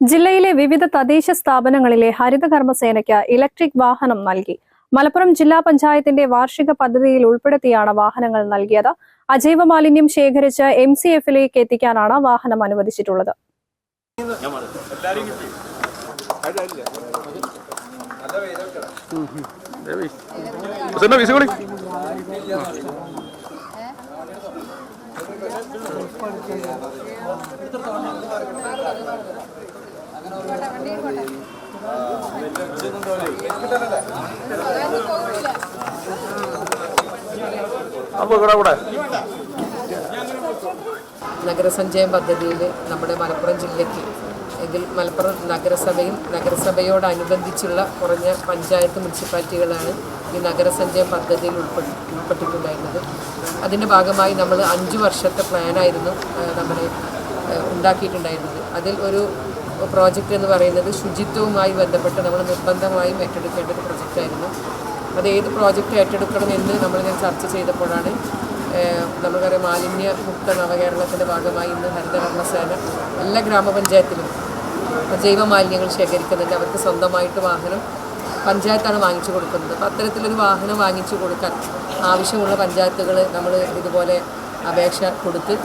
ജില്ലയിലെ വിവിധ തദ്ദേശ സ്ഥാപനങ്ങളിലെ ഹരിതകർമ്മസേനയ്ക്ക് ഇലക്ട്രിക് വാഹനം നൽകി. മലപ്പുറം ജില്ലാ പഞ്ചായത്തിന്റെ വാർഷിക പദ്ധതിയിൽ ഉൾപ്പെടുത്തിയാണ് വാഹനങ്ങൾ നൽകിയത്. അജൈവ മാലിന്യം ശേഖരിച്ച് MCF-ലേക്ക് എത്തിക്കാനാണ് വാഹനം അനുവദിച്ചിട്ടുള്ളത്. നഗരസഞ്ചയം പദ്ധതിയിൽ നമ്മുടെ മലപ്പുറം ജില്ലയ്ക്ക് ഇതിൽ മലപ്പുറം നഗരസഭയും നഗരസഭയോടനുബന്ധിച്ചുള്ള കുറഞ്ഞ പഞ്ചായത്ത് മുനിസിപ്പാലിറ്റികളാണ് ഈ നഗരസഞ്ചയം പദ്ധതിയിൽ ഉൾപ്പെട്ടിട്ടുണ്ടായിരുന്നത്. അതിൻ്റെ ഭാഗമായി നമ്മൾ 5 വർഷത്തെ പ്ലാനായിരുന്നു നമ്മൾ ഉണ്ടാക്കിയിട്ടുണ്ടായിരുന്നത്. അതിൽ ഒരു പ്രോജക്റ്റ് എന്ന് പറയുന്നത് ശുചിത്വവുമായി ബന്ധപ്പെട്ട് നമ്മൾ നിർബന്ധമായും ഏറ്റെടുക്കേണ്ട ഒരു പ്രൊജക്റ്റായിരുന്നു. അത് ഏത് പ്രോജക്റ്റ് ഏറ്റെടുക്കണമെന്ന് നമ്മളിങ്ങനെ ചർച്ച ചെയ്തപ്പോഴാണ് നമുക്കറിയാം മാലിന്യമുക്ത നവകേരളത്തിൻ്റെ ഭാഗമായി ഇന്ന് ഹരിതകർമ്മസേന എല്ലാ ഗ്രാമപഞ്ചായത്തിലും ജൈവ മാലിന്യങ്ങൾ ശേഖരിക്കുന്നുണ്ട്. അവർക്ക് സ്വന്തമായിട്ട് വാഹനം പഞ്ചായത്താണ് വാങ്ങിച്ചു കൊടുക്കുന്നത്. അപ്പോൾ അത്തരത്തിലൊരു വാഹനം വാങ്ങിച്ചു കൊടുക്കാൻ ആവശ്യമുള്ള പഞ്ചായത്തുകൾ നമ്മൾ ഇതുപോലെ അപേക്ഷ കൊടുത്ത്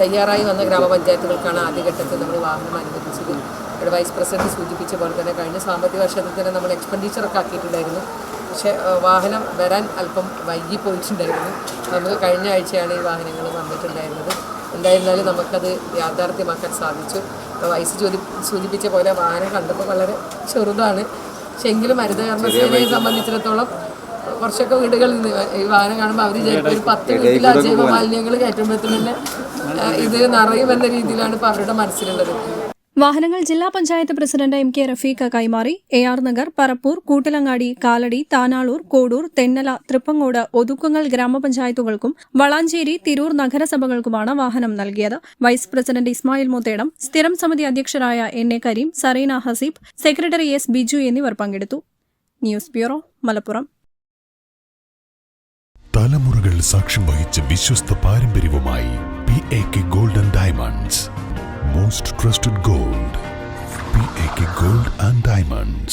തയ്യാറായി വന്ന ഗ്രാമപഞ്ചായത്തുകൾക്കാണ് ആദ്യഘട്ടത്തിൽ നമ്മൾ വാഹനം അനുവദിച്ചത്. ഇവിടെ വൈസ് പ്രസിഡന്റ് സൂചിപ്പിച്ച പോലെ തന്നെ കഴിഞ്ഞ സാമ്പത്തിക വർഷത്തിൽ തന്നെ നമ്മൾ എക്സ്പെൻഡിച്ചറൊക്കെ ആക്കിയിട്ടുണ്ടായിരുന്നു. പക്ഷേ വാഹനം വരാൻ അല്പം വൈകിപ്പോയിട്ടുണ്ടായിരുന്നു. നമുക്ക് കഴിഞ്ഞ ആഴ്ചയാണ് ഈ വാഹനങ്ങൾ വന്നിട്ടുണ്ടായിരുന്നത്. എന്തായിരുന്നാലും നമുക്കത് യാഥാർത്ഥ്യമാക്കാൻ സാധിച്ചു. വൈസ് സൂചിപ്പിച്ച പോലെ വാഹനം കണ്ടപ്പോൾ വളരെ ചെറുതാണ്. പക്ഷെ എങ്കിലും ഹരിതകർമ്മസേനയെ സംബന്ധിച്ചിടത്തോളം കുറച്ചൊക്കെ വീടുകളിൽ നിന്ന് ഈ വാഹനം കാണുമ്പോൾ അവർ വിചാരിക്കും ഒരു 10 വീട്ടിൽ അജൈവ മാലിന്യങ്ങൾ കയറ്റുമ്പോഴത്തേന് തന്നെ ഇത് നിറയുമെന്ന രീതിയിലാണ് ഇപ്പോൾ അവരുടെ മനസ്സിലുള്ളത്. വാഹനങ്ങൾ ജില്ലാ പഞ്ചായത്ത് പ്രസിഡന്റ് MK റഫീഖ കൈമാറി. AR നഗർ, പറപ്പൂർ, കൂട്ടിലങ്ങാടി, കാലടി, താനാളൂർ, കോഡൂർ, തെന്നല, തൃപ്പങ്ങോട്, ഒതുക്കുങ്ങൽ ഗ്രാമപഞ്ചായത്തുകൾക്കും വളാഞ്ചേരി, തിരൂർ നഗരസഭകൾക്കുമാണ് വാഹനം നൽകിയത്. വൈസ് പ്രസിഡന്റ് ഇസ്മായിൽ മുത്തേടം, സ്ഥിരം സമിതി അധ്യക്ഷരായ NA Kareem, Sareena Haseeb, secretary S Biju എന്നിവർ പങ്കെടുത്തു. News bureau, Malappuram. തലമുറകൾ സാക്ഷ്യം വഹിച്ച വിശ്വസ്ത പാരമ്പര്യവുമായി PAK Gold and Diamonds. Most trusted gold. PAK Gold and Diamonds.